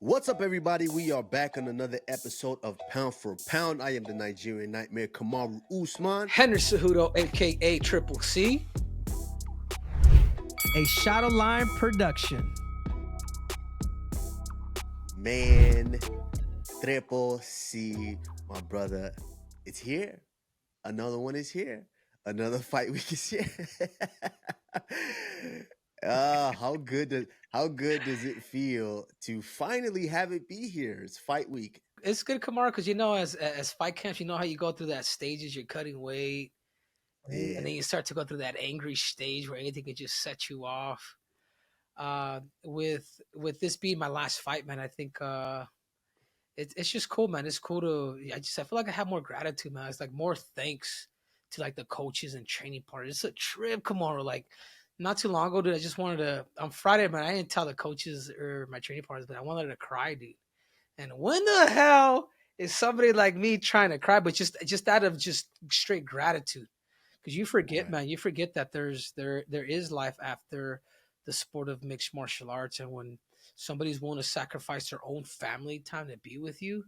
What's up, everybody? We are back on another episode of Pound for Pound. I am the Nigerian Nightmare, Kamaru Usman. Henry Cejudo, aka Triple C. A Shot of Line production. Man, Triple C, my brother, it's here. Another one is here. Another fight week is here. How good does it feel to finally have it be here? It's fight week. It's good, Kamaru, because as fight camps, you know how you go through that stages. You're cutting weight, and then you start to go through that angry stage where anything can just set you off. With this being my last fight, man, I think it's just cool, man. It's cool to I feel like I have more gratitude, man. It's like more thanks to like the coaches and training partners. It's a trip, Kamaru. Like not too long ago, dude, I just wanted to on Friday, man. I didn't tell the coaches or my training partners, but I wanted to cry, dude. And when the hell is somebody like me trying to cry, but just out of just straight gratitude? Because you forget, Right. man, you forget that there is life after the sport of mixed martial arts, and when somebody's willing to sacrifice their own family time to be with you,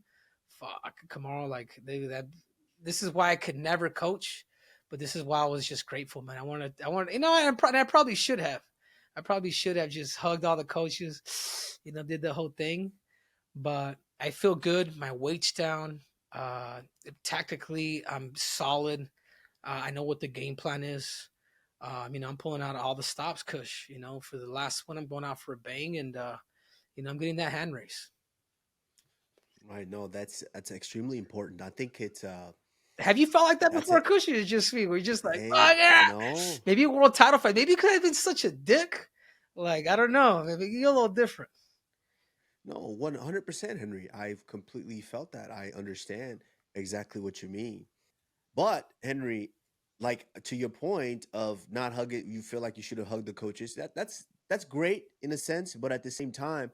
fuck, Kamaru, like this is why I could never coach, but this is why I was just grateful, man. I wanted, you know, I probably should have. I probably should have just hugged all the coaches, you know, did the whole thing. But I feel good. My weight's down. Tactically, I'm solid. I know what the game plan is. You know, I'm pulling out all the stops, Kush. You know, for the last one, I'm going out for a bang, and you know, I'm getting that hand race. Right. No, that's extremely important. I think it's Have you felt like that that's before, it. Kush? Or it's just me. We're just like, oh Hey, yeah, no. maybe a world title fight. Maybe because I've been such a dick. Like I don't know. Maybe you're a little different. No, 100%, Henry. I've completely felt that. I understand exactly what you mean. But, Henry, like to your point of not hugging, you feel like you should have hugged the coaches. That's great in a sense, but at the same time,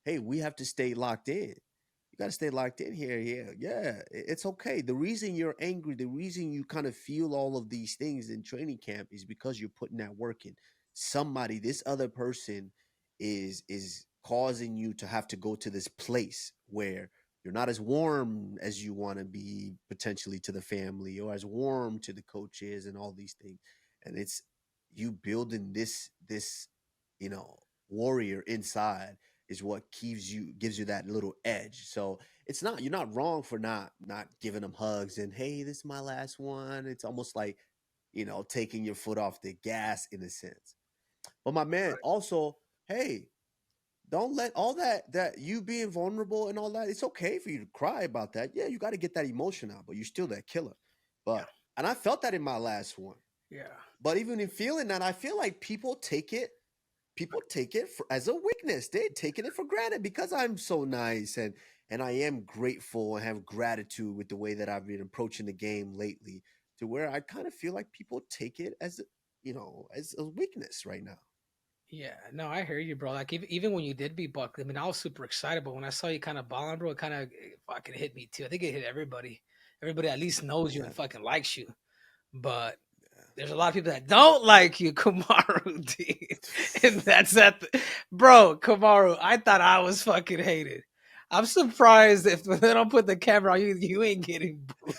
hey, we have to stay locked in. You got to stay locked in here. Yeah. It's okay. The reason you're angry, the reason you kind of feel all of these things in training camp is because you're putting that work in. Somebody, this other person is causing you to have to go to this place where you're not as warm as you want to be potentially to the family or as warm to the coaches and all these things. And it's you building this, you know, warrior inside is what gives you that little edge. So it's not you're not wrong for not giving them hugs and hey, this is my last one. It's almost like, you know, taking your foot off the gas in a sense. But my man, also, hey, don't let all that you being vulnerable and all that. It's okay for you to cry about that. Yeah, you got to get that emotion out, but you're still that killer. Yeah, But and I felt that in my last one. yeah. But even in feeling that, I feel like people take it as a weakness. They're taking it for granted because I'm so nice and I am grateful and have gratitude with the way that I've been approaching the game lately to where I kind of feel like people take it as you know as a weakness right now. Yeah, no, I hear you, bro. Like even when you did beat Buck, I mean, I was super excited, but when I saw you kind of balling, bro, it kind of fucking hit me too. I think it hit everybody. Everybody at least knows you Yeah, and fucking likes you. But yeah. there's a lot of people that don't like you, Kamaru, dude. And that's bro, Kamaru. I thought I was fucking hated. I'm surprised if they don't put the camera on you, you ain't getting booed.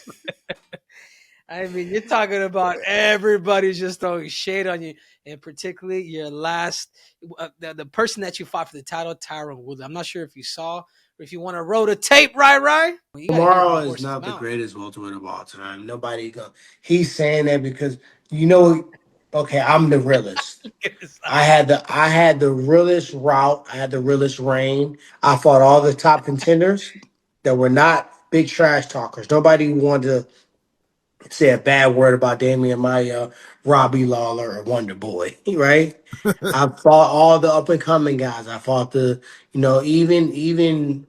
I mean, you're talking about everybody's just throwing shade on you, and particularly your last, the person that you fought for the title, Tyrone Woodley. I'm not sure if you saw or if you want to roll the tape, right? You got to hear it from Tomorrow the is horse's not the mouth. greatest welterweight of all time. Nobody go. He's saying that because you know. Okay, I'm the realest. I had the realest route. I had the realest reign. I fought all the top contenders that were not big trash talkers. Nobody wanted to say a bad word about Damian Maya, Robbie Lawler, or Wonder Boy, right? I fought all the up and coming guys. I fought even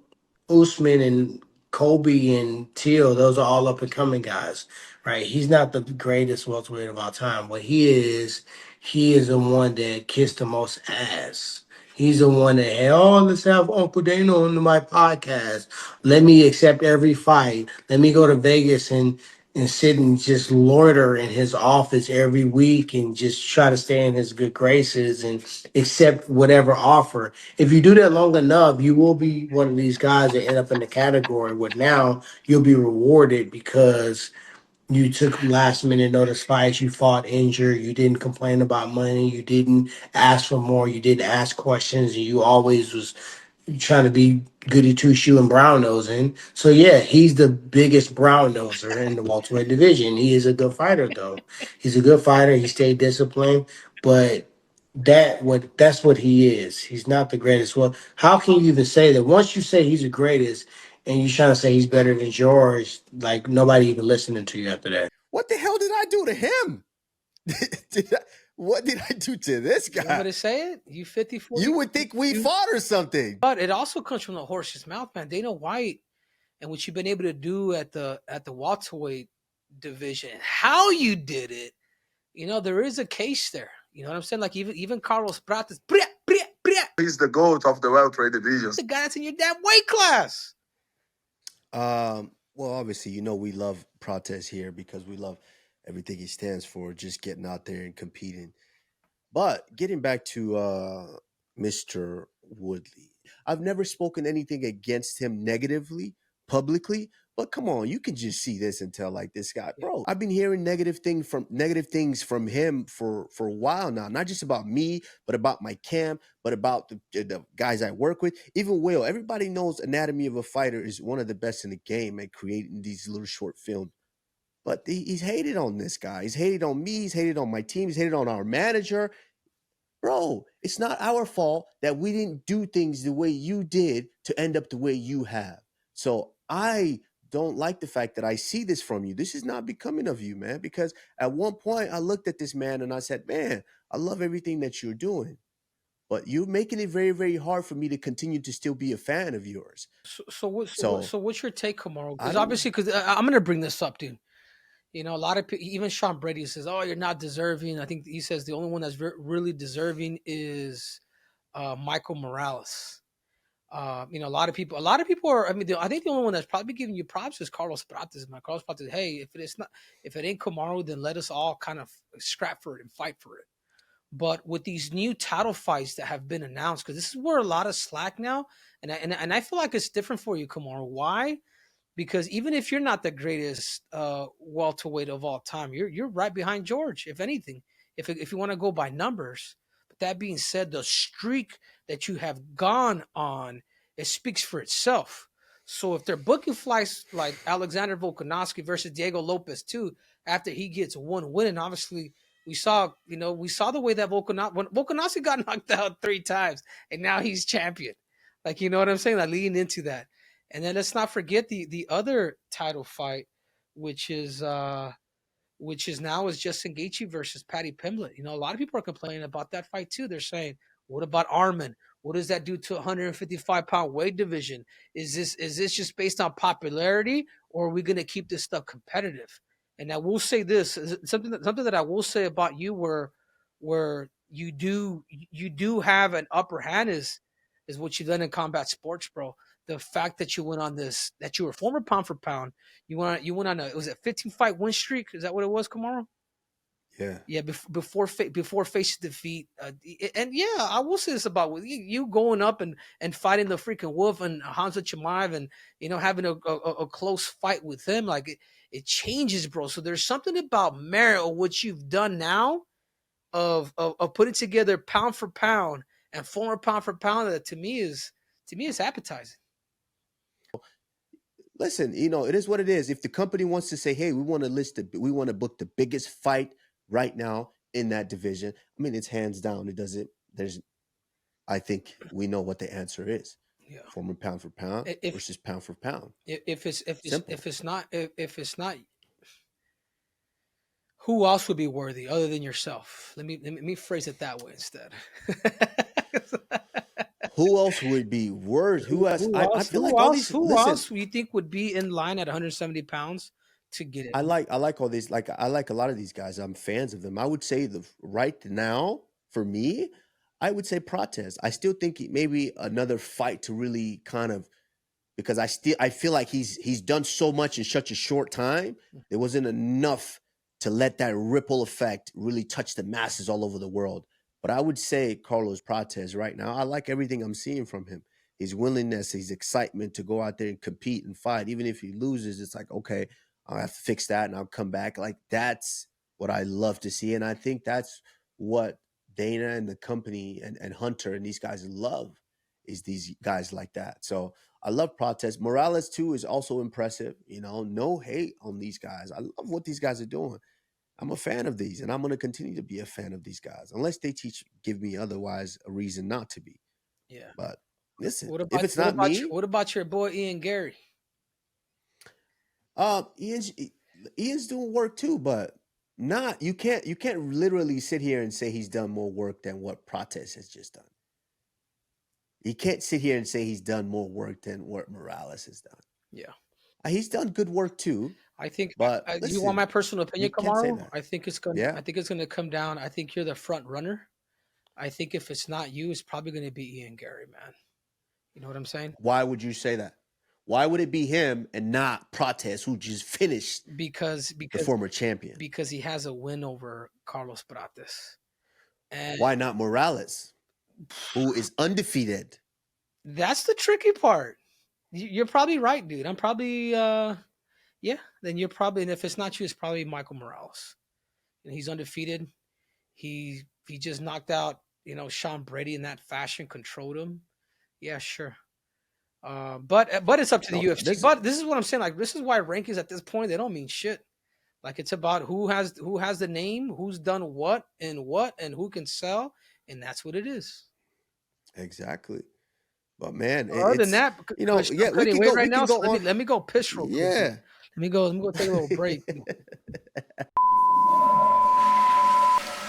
Usman and Kobe and Teal. Those are all up and coming guys, right? He's not the greatest welterweight of all time. What he is the one that kissed the most ass. He's the one that, hey, oh, let's have Uncle Dana on my podcast. Let me accept every fight. Let me go to Vegas and and sit and just loiter in his office every week and just try to stay in his good graces and accept whatever offer. If you do that long enough, you will be one of these guys that end up in the category where now you'll be rewarded because you took last minute notice fights, you fought injured, you didn't complain about money, you didn't ask for more, you didn't ask questions, and you always was trying to be goody two shoe and brown nosing. So yeah, he's the biggest brown noser in the welterweight division. He is a good fighter though. He's a good fighter. He stayed disciplined, but that's what he is. He's not the greatest. Well, how can you even say that? Once you say he's the greatest and you're trying to say he's better than George, like nobody even listening to you after that. What the hell did I do to him? What did I do to this You want me guy? to say it? You 50-40. You would think we fought or something. But it also comes from the horse's mouth, man. Dana White and what you've been able to do at the welterweight division, how you did it, you know, there is a case there. You know what I'm saying? Like even Carlos Prates, He's the GOAT of the welterweight division. the guy that's in your damn weight class. Well, obviously, you know we love Prates here because we love everything he stands for, just getting out there and competing. But getting back to Mr. Woodley, I've never spoken anything against him negatively, publicly. But come on, you can just see this and tell like this guy, bro. I've been hearing negative things from him for a while now. Not just about me, but about my camp, but about the guys I work with. Even Will, everybody knows Anatomy of a Fighter is one of the best in the game at creating these little short films. But he's hated on this guy. He's hated on me. He's hated on my team. He's hated on our manager. Bro, it's not our fault that we didn't do things the way you did to end up the way you have. So I don't like the fact that I see this from you. This is not becoming of you, man, because at one point I looked at this man and I said, man, I love everything that you're doing. But you're making it very, very hard for me to continue to still be a fan of yours. So what's your take, Kamaru? Because don't obviously, because I'm going to bring this up, dude. You know, a lot of people, even Sean Brady says, "Oh, you're not deserving." I think he says the only one that's really deserving is Michael Morales. You know, a lot of people are. I mean, I think the only one that's probably giving you props is Carlos Prates. My Carlos Prates, hey, if it ain't Kamaru, then let us all kind of scrap for it and fight for it. But with these new title fights that have been announced, because this is where a lot of slack now, and I feel like it's different for you, Kamaru. Why? Because even if you're not the greatest welterweight of all time, you're right behind George, if anything, if you want to go by numbers. But that being said, the streak that you have gone on, it speaks for itself. So if they're booking flights like Alexander Volkanovski versus Diego Lopez too, after he gets one win, and obviously we saw the way that Volkanovski got knocked out 3 times, and now he's champion. Like, you know what I'm saying? Like, leading into that. And then let's not forget the other title fight, which is now is Justin Gaethje versus Paddy Pimblett. You know, a lot of people are complaining about that fight too. They're saying, what about Arman? What does that do to 155-pound weight division? Is this just based on popularity, or are we going to keep this stuff competitive? And I will say this, something that I will say about you, where you do have an upper hand is what you've done in combat sports, bro. The fact that you went on this, that you were former pound for pound, you went on was it 15 fight win streak? Is that what it was, Kamaru? Yeah. Before facing defeat, and yeah, I will say this about you going up and fighting the freaking Wolf and Hamza Chimaev, and having a close fight with him. Like it changes, bro. So there's something about merit of what you've done now, of putting together pound for pound and former pound for pound, that to me is appetizing. Listen, it is what it is. If the company wants to say, hey, we want to book the biggest fight right now in that division, I mean, it's hands down. I think we know what the answer is. Yeah. Former pound for pound versus pound for pound. If it's not, who else would be worthy other than yourself? Let me phrase it that way instead. Who else would be worth? Who else? I feel like all these. Who else you think would be in line at 170 pounds to get it? I like all these. Like I like a lot of these guys. I'm fans of them. I would say right now for me, I would say Prates. I still think maybe another fight to really kind of because I feel like he's done so much in such a short time. There wasn't enough to let that ripple effect really touch the masses all over the world. But I would say Carlos Prates right now, I like everything I'm seeing from him. His willingness, his excitement to go out there and compete and fight. Even if he loses, it's like, okay, I'll have to fix that and I'll come back. Like, that's what I love to see. And I think that's what Dana and the company and Hunter and these guys love, is these guys like that. So I love Prates. Morales, too, is also impressive. You know, no hate on these guys. I love what these guys are doing. I'm a fan of these, and I'm going to continue to be a fan of these guys, unless they give me otherwise a reason not to be. Yeah. But listen, What about, if it's not me, what about your boy Ian Gary? Ian's doing work too, but not. You can't literally sit here and say he's done more work than what Prates has just done. You can't sit here and say he's done more work than what Morales has done. Yeah. He's done good work too. I think, but do you listen, want my personal opinion, you can't say Kamaru? that. I think it's going. Yeah. I think it's going to come down. I think you're the front runner. I think if it's not you, it's probably going to be Ian Gary, man. You know what I'm saying? Why would you say that? Why would it be him and not Prates, who just finished Because the former champion? Because he has a win over Carlos Prates. And why not Morales, who is undefeated? That's the tricky part. You're probably right, dude. I'm probably yeah. Then you're probably, and if it's not you, it's probably Michael Morales. And he's undefeated. He just knocked out, you know, Sean Brady in that fashion, controlled him. Yeah, sure. But it's up to the UFC. But this is what I'm saying. Like, this is why rankings at this point, they don't mean shit. Like, it's about who has the name, who's done what, and who can sell, and that's what it is. Exactly. But man, other than that, you know, yeah, we can go right now. So let me go piss real quick. Yeah. Let me go take a little break.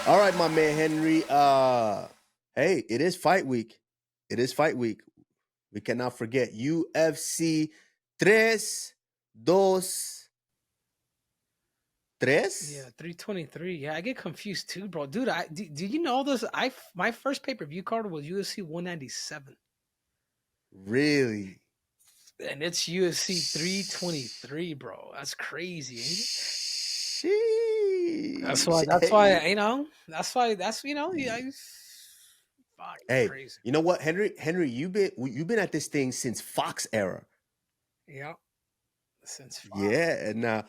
All right, my man Henry. Hey, it is fight week. It is fight week. We cannot forget UFC 3, 2, 3. Yeah, 323. Yeah, I get confused too, bro. Dude, do you know this? My first pay-per-view card was UFC 197. Really? And it's UFC 323, bro. That's crazy, ain't it? Sheesh. That's why, you know, yeah. Hey, crazy. You know what, Henry, you've been at this thing since Fox era. Yeah. Since Fox. Yeah, and now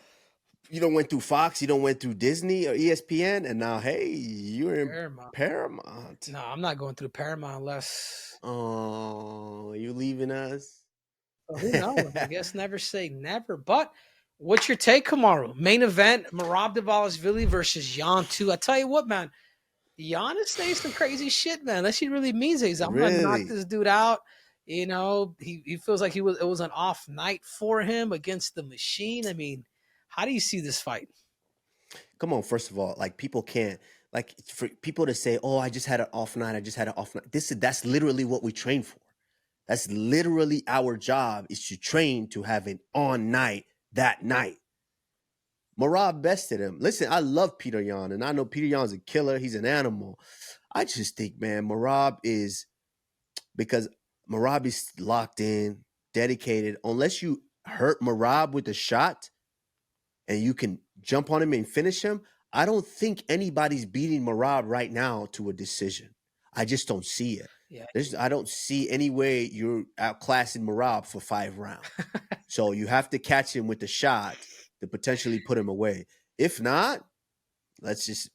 you don't went through Fox, you don't went through Disney or ESPN, and now hey, you're in Paramount. No, I'm not going through Paramount unless. Oh, you leaving us? Well, who knows? I guess never say never. But what's your take, Kamaru? Main event: Merab Dvalishvili versus Jan 2. I tell you what, man. Jan is saying some crazy shit, man. Unless he really means it. I'm gonna knock this dude out. You know, he feels like it was an off night for him against the machine. I mean, how do you see this fight? Come on, first of all, like, people can't, like, for people to say, "Oh, I just had an off night. I just had an off night." That's literally what we train for. That's literally our job, is to train to have an on night that night. Merab bested him. Listen, I love Peter Yan, and I know Peter Yan's a killer. He's an animal. I just think, man, Merab is locked in, dedicated. Unless you hurt Merab with a shot and you can jump on him and finish him, I don't think anybody's beating Merab right now to a decision. I just don't see it. Yeah. I don't see any way you're outclassing Merab for 5 rounds. So you have to catch him with the shot to potentially put him away. If not, let's just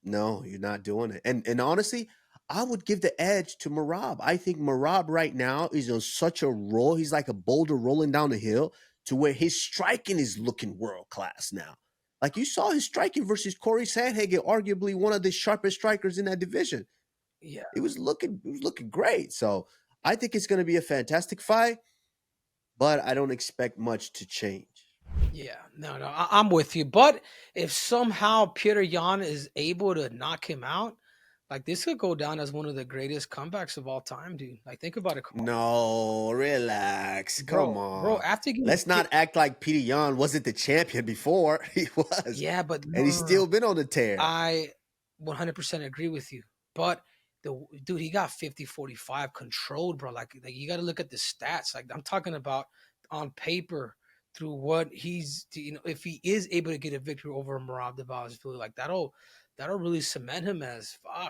no, you're not doing it. And honestly, I would give the edge to Merab. I think Merab right now is on such a roll. He's like a boulder rolling down the hill, to where his striking is looking world class now. Like, you saw his striking versus Corey Sandhagen, arguably one of the sharpest strikers in that division. Yeah, it was looking great. So I think it's going to be a fantastic fight, but I don't expect much to change. Yeah, no, I'm with you. But if somehow Peter Yan is able to knock him out, like, this could go down as one of the greatest comebacks of all time, dude. Like, think about it. No, relax. Come on. Bro, let's not act like Peter Yan wasn't the champion before. He was. Yeah, but and he's still been on the tear. I 100% agree with you. But dude, he got 50-45 controlled, bro. Like you got to look at the stats. Like I'm talking about on paper through what he's, if he is able to get a victory over Merab Dvalishvili, like that'll really cement him as a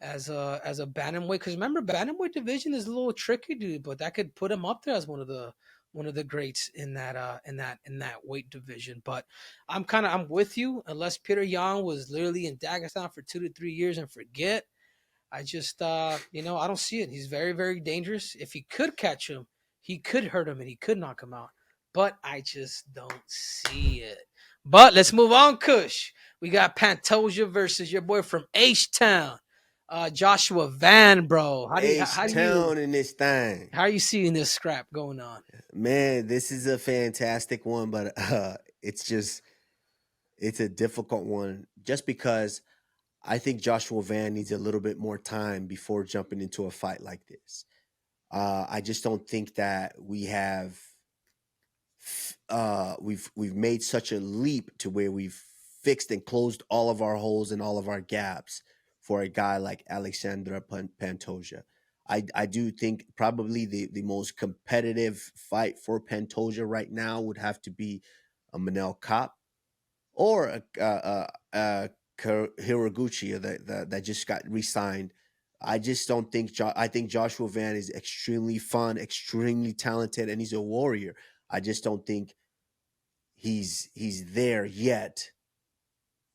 bantamweight. Because remember, bantamweight division is a little tricky, dude. But that could put him up there as one of the greats in that weight division. But I'm with you. Unless Peter Yan was literally in Dagestan for 2 to 3 years and forget. I just, I don't see it. He's very, very dangerous. If he could catch him, he could hurt him and he could knock him out. But I just don't see it. But let's move on, Kush. We got Pantoja versus your boy from H-Town, Joshua Van, bro. H-Town in this thing. How are you seeing this scrap going on? Man, this is a fantastic one, but it's a difficult one just because I think Joshua Van needs a little bit more time before jumping into a fight like this. I just don't think that we have we've made such a leap to where we've fixed and closed all of our holes and all of our gaps for a guy like Alexander Pantoja. I do think probably the most competitive fight for Pantoja right now would have to be a Manel Kape or a Hiraguchi that just got re-signed. I just don't think I think Joshua Van is extremely fun, extremely talented, and he's a warrior. I just don't think he's there yet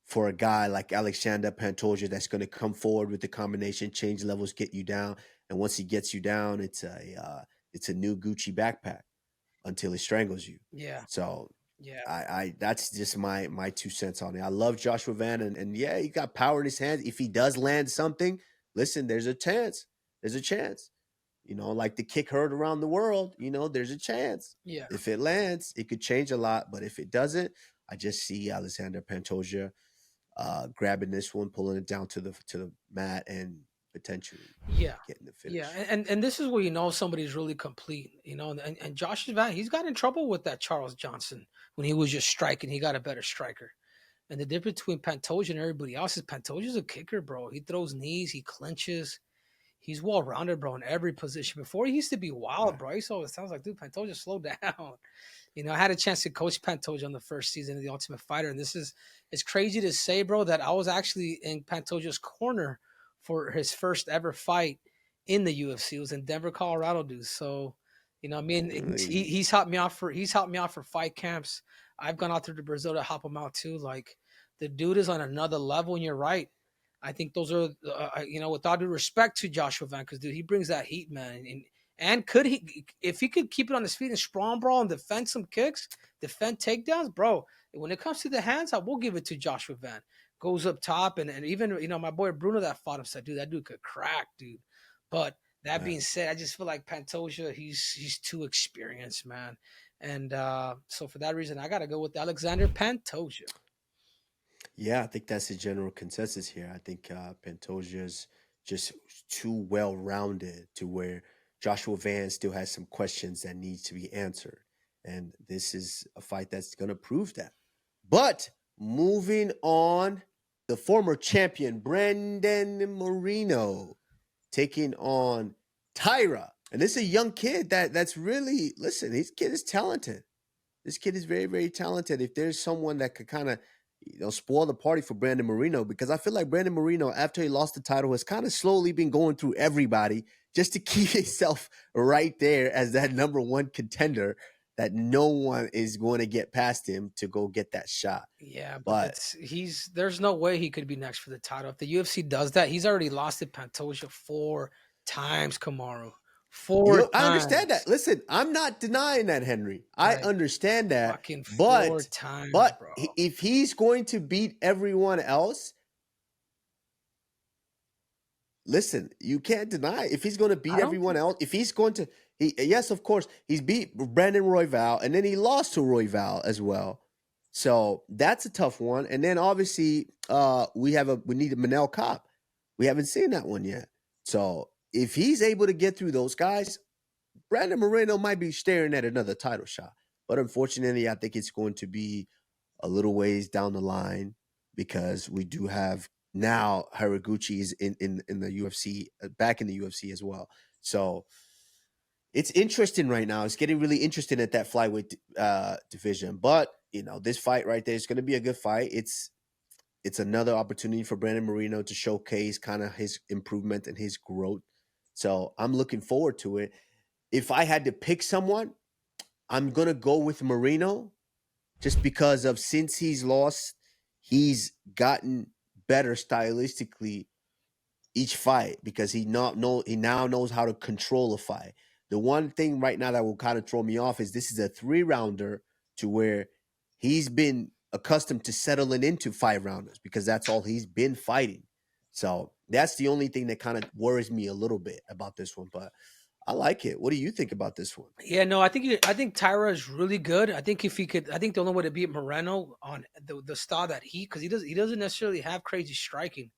for a guy like Alexander Pantoja that's going to come forward with the combination, change levels, get you down, and once he gets you down, it's a new Gucci backpack until he strangles you. Yeah. So yeah, I that's just my 2 cents on it. I love Joshua Van, and yeah, he got power in his hands. If he does land something, listen, there's a chance. There's a chance. Like the kick heard around the world, there's a chance. Yeah. If it lands, it could change a lot. But if it doesn't, I just see Alexander Pantoja grabbing this one, pulling it down to the mat, and potentially getting the finish. Yeah, and this is where somebody's really complete, and Josh Van, he's got in trouble with that Charles Johnson when he was just striking. He got a better striker. And the difference between Pantoja and everybody else is Pantoja's a kicker, bro. He throws knees, he clinches. He's well-rounded, bro, in every position. Before, he used to be wild, bro. He always sounds like, dude, Pantoja, slow down. I had a chance to coach Pantoja on the first season of The Ultimate Fighter, and it's crazy to say, bro, that I was actually in Pantoja's corner for his first ever fight in the UFC. It was in Denver, Colorado, dude. So, he's helped me out for fight camps. I've gone out there to Brazil to help him out too. Like, the dude is on another level, and you're right. I think those are, with all due respect to Joshua Van, because dude, he brings that heat, man. And could he, if he could keep it on his feet and strong brawl and defend some kicks, defend takedowns, bro. When it comes to the hands, I will give it to Joshua Van. Goes up top, and even my boy Bruno that fought him said, dude, that dude could crack, dude. But that being said, I just feel like Pantoja, he's too experienced, man. And so for that reason, I got to go with Alexander Pantoja. Yeah, I think that's the general consensus here. I think Pantoja's just too well-rounded to where Joshua Van still has some questions that need to be answered. And this is a fight that's going to prove that. But moving on, the former champion, Brandon Moreno, taking on Taira. And this is a young kid that's really, listen, this kid is talented. This kid is very, very talented. If there's someone that could kind of, spoil the party for Brandon Moreno, because I feel like Brandon Moreno, after he lost the title, has kind of slowly been going through everybody just to keep himself right there as that number one contender that no one is going to get past him to go get that shot. Yeah, but there's no way he could be next for the title. If the UFC does that, he's already lost to Pantoja 4 times, Kamaru. 4 times. I understand that. Listen, I'm not denying that, Henry. I understand that. Fucking 4 times, but bro. If he's going to beat everyone else, listen, you can't deny if he's going to beat everyone else. If he's going to, yes, of course, he's beat Brandon Royval, and then he lost to Royval as well. So that's a tough one. And then obviously, we need a Manel Kape. We haven't seen that one yet. So if he's able to get through those guys, Brandon Moreno might be staring at another title shot. But unfortunately, I think it's going to be a little ways down the line because we do have now Haraguchi is in the UFC, back in the UFC as well. So it's interesting right now. It's getting really interesting at that flyweight division. But this fight right there is going to be a good fight. It's another opportunity for Brandon Moreno to showcase kind of his improvement and his growth. So I'm looking forward to it. If I had to pick someone, I'm gonna go with Moreno, just because of since he's lost, he's gotten better stylistically each fight because he now knows how to control a fight. The one thing right now that will kind of throw me off is this is a 3-rounder to where he's been accustomed to settling into 5-rounders because that's all he's been fighting. So that's the only thing that kind of worries me a little bit about this one. But I like it. What do you think about this one? Yeah, no, I think Taira is really good. I think if he could, I think the only way to beat Moreno on the style that because he doesn't necessarily have crazy striking.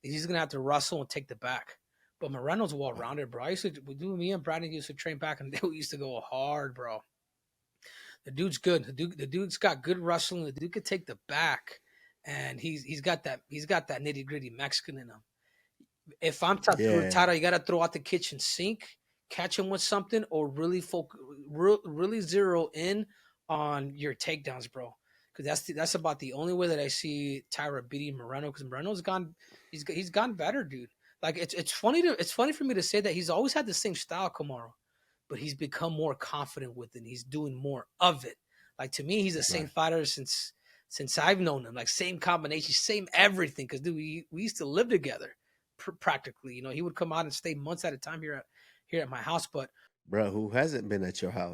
He's gonna have to wrestle and take the back. But Moreno's well rounded, bro. Me and Brandon used to train back and we used to go hard, bro. The dude's good. The dude's got good wrestling. The dude could take the back, and he's got that nitty gritty Mexican in him. If I'm Yeah. Taira, you gotta throw out the kitchen sink, catch him with something, or really zero in on your takedowns, bro. Because that's about the only way that I see Taira beating Moreno. Because Moreno's he's gone better, dude. Like it's funny for me to say that he's always had the same style, Kamaru, but he's become more confident with it. He's doing more of it. Like to me, he's the same fighter since I've known him. Like same combination, same everything. Because dude, we used to live together practically. He would come out and stay months at a time here at my house. But bro, who hasn't been at your house?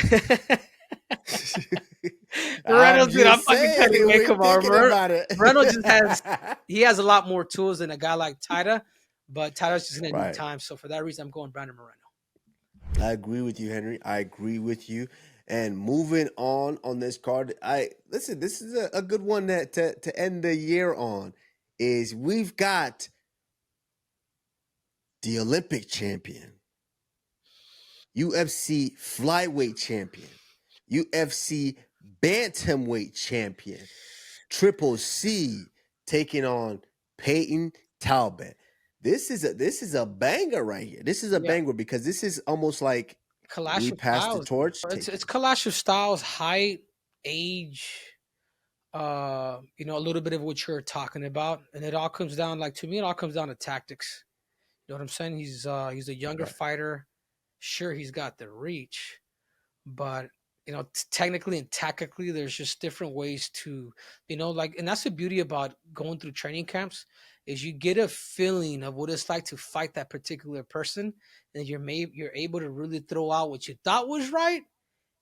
Reynolds, dude, I'm fucking saying, telling you, we're come on, thinking about it. Reynolds has a lot more tools than a guy like Taira, but Taira's just gonna need time. So for that reason, I'm going Brandon Moreno. I agree with you, Henry. I agree with you. And moving on this card, this is a good one to end the year on. Is we've got the Olympic champion, UFC flyweight champion, UFC bantamweight champion, Triple C taking on Peyton Talbot. This is a banger right here. This is a banger because this is almost like we passed the torch. It's clash of styles, height, age, a little bit of what you're talking about, and it all comes down, like to me, it all comes down to tactics. You know what I'm saying? He's a younger fighter. Sure, he's got the reach, but technically and tactically, there's just different ways to, and that's the beauty about going through training camps is you get a feeling of what it's like to fight that particular person, and you're able to really throw out what you thought was right,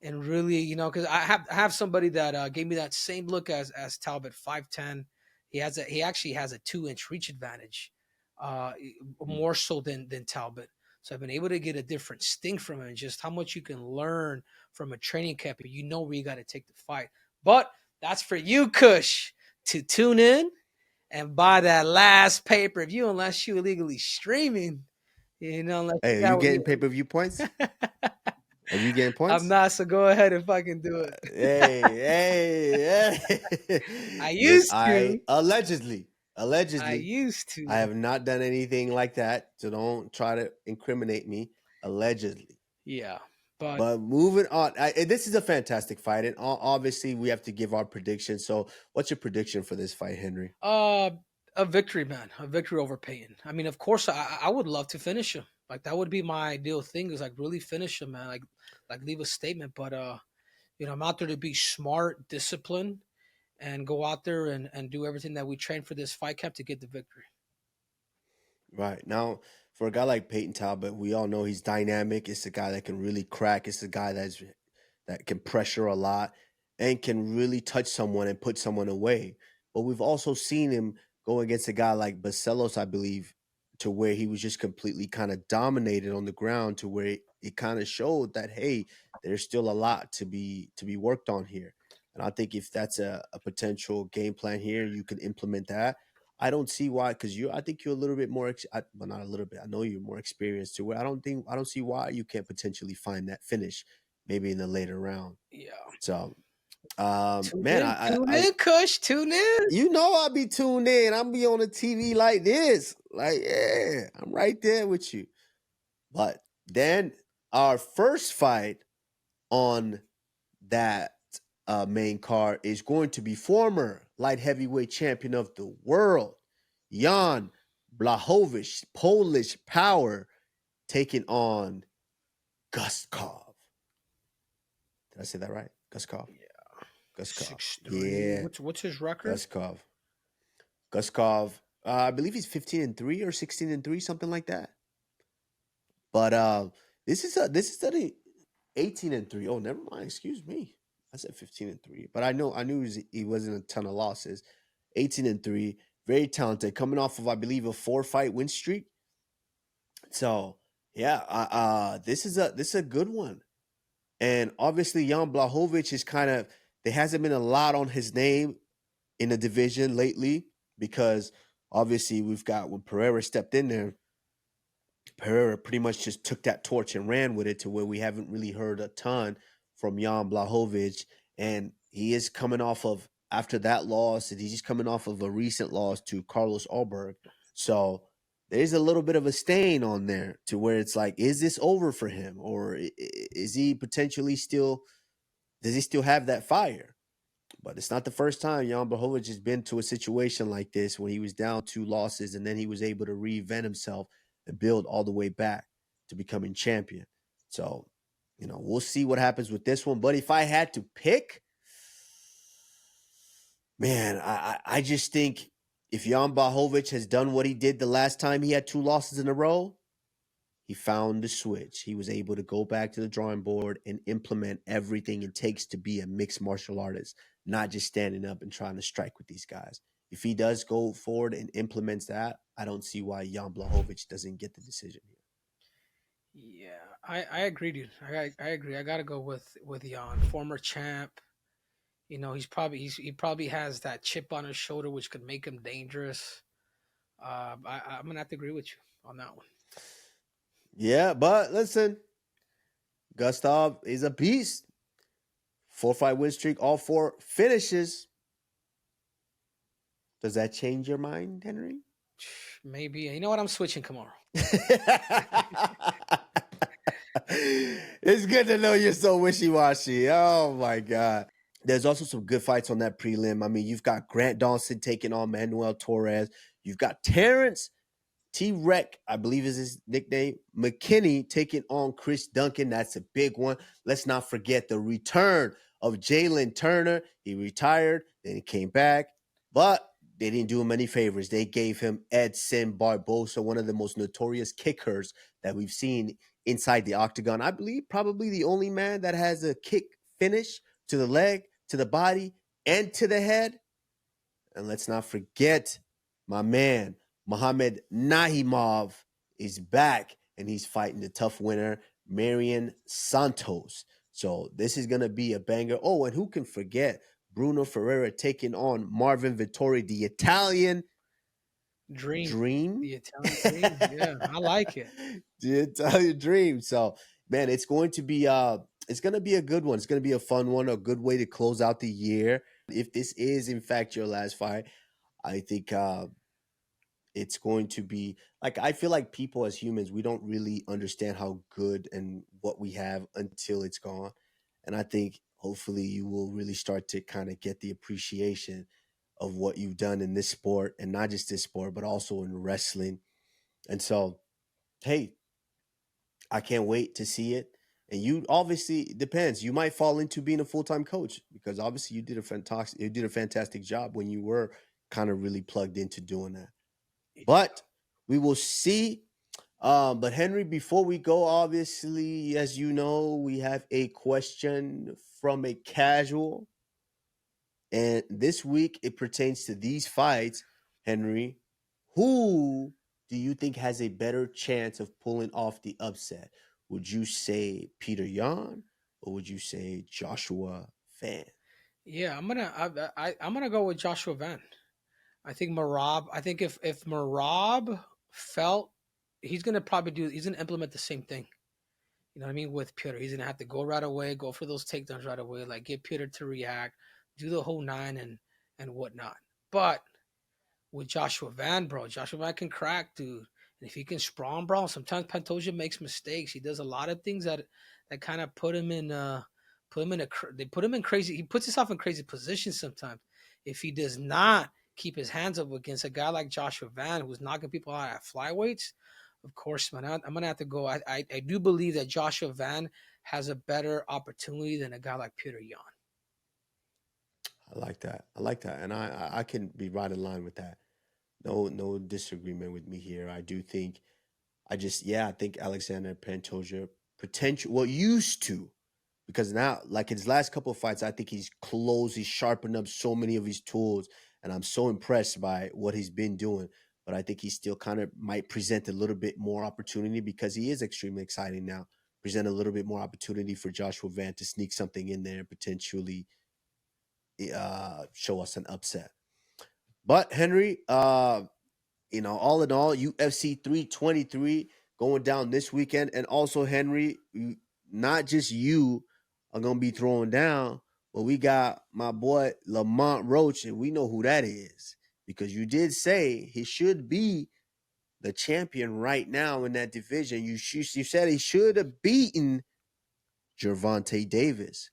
and really, because I have somebody that gave me that same look as Talbot, 5'10". He actually has a 2-inch reach advantage, more so than Talbot. So I've been able to get a different sting from him, and just how much you can learn from a training camp. You know where you got to take the fight. But that's for you, Kush, to tune in and buy that last pay-per-view unless you're illegally streaming. Hey, are you getting pay-per-view points? Are you getting points? I'm not, so go ahead and fucking do it. Hey. I used to. Allegedly. I used to. I have not done anything like that, so don't try to incriminate me. Allegedly. Yeah. But moving on, this is a fantastic fight, and obviously we have to give our prediction. So what's your prediction for this fight, Henry? A victory, man. A victory over Peyton. I mean, of course, I would love to finish him. Like, that would be my ideal thing, is like really finish him, man. Like leave a statement. But I'm out there to be smart, disciplined, and go out there and do everything that we train for this fight camp to get the victory. Right. Now, for a guy like Peyton Talbot, we all know he's dynamic. It's a guy that can really crack. It's a guy that can pressure a lot and can really touch someone and put someone away. But we've also seen him go against a guy like Barcelos, I believe, to where he was just completely kind of dominated on the ground, to where it kind of showed that, hey, there's still a lot to be worked on here. And I think if that's a potential game plan here, you can implement that. I don't see why, because I think you're a little bit more, well, not a little bit. I know you're more experienced to where I don't see why you can't potentially find that finish maybe in the later round. Yeah. So Man, Tune in, Kush. Tune in. You know I'll be tuned in. I'll be on the TV like this. Like, yeah, I'm right there with you. But then our first fight on that main card is going to be former light heavyweight champion of the world, Jan Blachowicz, Polish Power, taking on Guskov. Did I say that right? Guskov. Yeah. Guskov. 6'3". Yeah. What's his record? Guskov. I believe he's 15-3 or 16-3, something like that. But this is the 18-3. Oh, never mind. Excuse me. I said 15-3, but I knew he wasn't a ton of losses. 18-3, very talented, coming off of I believe a 4-fight win streak. So yeah, this is a good one, and obviously Jan Blachowicz is there hasn't been a lot on his name in the division lately because obviously we've got when Pereira stepped in there. Pereira pretty much just took that torch and ran with it to where we haven't really heard a ton from Jan Blachowicz. And he is coming off of, after that loss, and he's just coming off of a recent loss to Carlos Alberg. So there's a little bit of a stain on there to where it's like, is this over for him? Or is he potentially does he still have that fire? But it's not the first time Jan Blachowicz has been to a situation like this when he was down 2 losses and then he was able to reinvent himself and build all the way back to becoming champion. So, we'll see what happens with this one. But if I had to pick, man, I just think if Jan Blachowicz has done what he did the last time he had 2 losses in a row, he found the switch. He was able to go back to the drawing board and implement everything it takes to be a mixed martial artist, not just standing up and trying to strike with these guys. If he does go forward and implements that, I don't see why Jan Blachowicz doesn't get the decision here. Yeah, I agree, dude. I agree. I gotta go with Jan, former champ. He probably has that chip on his shoulder, which could make him dangerous. I'm gonna have to agree with you on that one. Yeah, but listen, Guskov is a beast. 4-fight win streak, all 4 finishes. Does that change your mind, Henry? Maybe. You know what? I'm switching Kamaru. It's good to know you're so wishy-washy. Oh, my God. There's also some good fights on that prelim. I mean, you've got Grant Dawson taking on Manuel Torres. You've got Terrence T-Rec, I believe is his nickname, McKinney taking on Chris Duncan. That's a big one. Let's not forget the return of Jalen Turner. He retired, then he came back, but they didn't do him any favors. They gave him Edson Barbosa, one of the most notorious kickers that we've seen inside the octagon. I believe probably the only man that has a kick finish to the leg, to the body, and to the head. And let's not forget my man, Muhammad Nahimov is back, and he's fighting the tough winner, Marion Santos. So this is going to be a banger. Oh, and who can forget Bruno Ferreira taking on Marvin Vittori, the Italian Dream? The Italian Dream. Yeah, I like it. The Italian Dream. So, man, it's going to be a good one. It's going to be a fun one, a good way to close out the year. If this is, in fact, your last fight, I think it's going to be like, I feel like people as humans, we don't really understand how good and what we have until it's gone. And I think hopefully you will really start to kind of get the appreciation of what you've done in this sport, and not just this sport, but also in wrestling. And so, hey, I can't wait to see it. And you obviously, it depends. You might fall into being a full-time coach because obviously you did a fantastic job when you were kind of really plugged into doing that. But we will see. But Henry, before we go, obviously, as you know, we have a question from a casual. And this week it pertains to these fights. Henry, who do you think has a better chance of pulling off the upset? Would you say Peter Yan or would you say Joshua Van? Yeah, I'm gonna go with Joshua Van. I think Marab. I think if Marab felt, he's gonna implement the same thing. You know what I mean? With Peter, he's gonna have to go right away, go for those takedowns right away, like get Peter to react, do the whole 9 and whatnot. But with Joshua Van, bro, Joshua Van can crack, dude. And if he can sprawl, bro, sometimes Pantoja makes mistakes. He does a lot of things that kind of put him in crazy. He puts himself in crazy positions sometimes. If he does not keep his hands up against a guy like Joshua Van, who's knocking people out at flyweights, of course, man, I'm gonna have to go. I do believe that Joshua Van has a better opportunity than a guy like Peter Yan. I like that. And I can be right in line with that. No disagreement with me here. I do think I think Alexander Pantoja used to, because now, like in his last couple of fights, I think he's sharpened up so many of his tools, and I'm so impressed by what he's been doing. But I think he still kind of might present a little bit more opportunity, because he is extremely exciting now. Present a little bit more opportunity for Joshua Van to sneak something in there and potentially show us an upset. But Henry, all in all, UFC 323 going down this weekend. And also, Henry, not just you are going to be throwing down, but we got my boy Lamont Roach, and we know who that is, because you did say he should be the champion right now in that division. You said he should have beaten Gervonta Davis.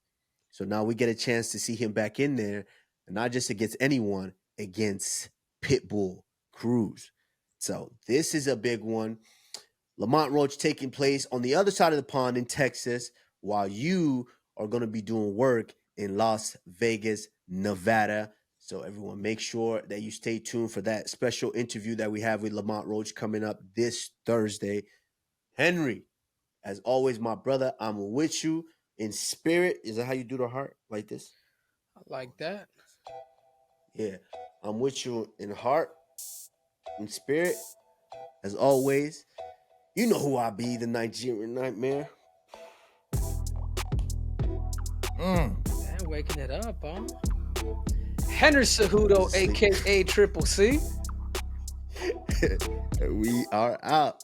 So now we get a chance to see him back in there, and not just against anyone, against Pitbull Cruz. So this is a big one. Lamont Roach taking place on the other side of the pond in Texas, while you are going to be doing work in Las Vegas, Nevada. So everyone, make sure that you stay tuned for that special interview that we have with Lamont Roach coming up this Thursday. Henry, as always, my brother, I'm with you in spirit. Is that how you do the heart? Like this? I like that. Yeah. I'm with you in heart, in spirit. As always, you know who I be, the Nigerian Nightmare. Damn, waking it up, huh? Henry Cejudo, a.k.a. Triple C. We are out.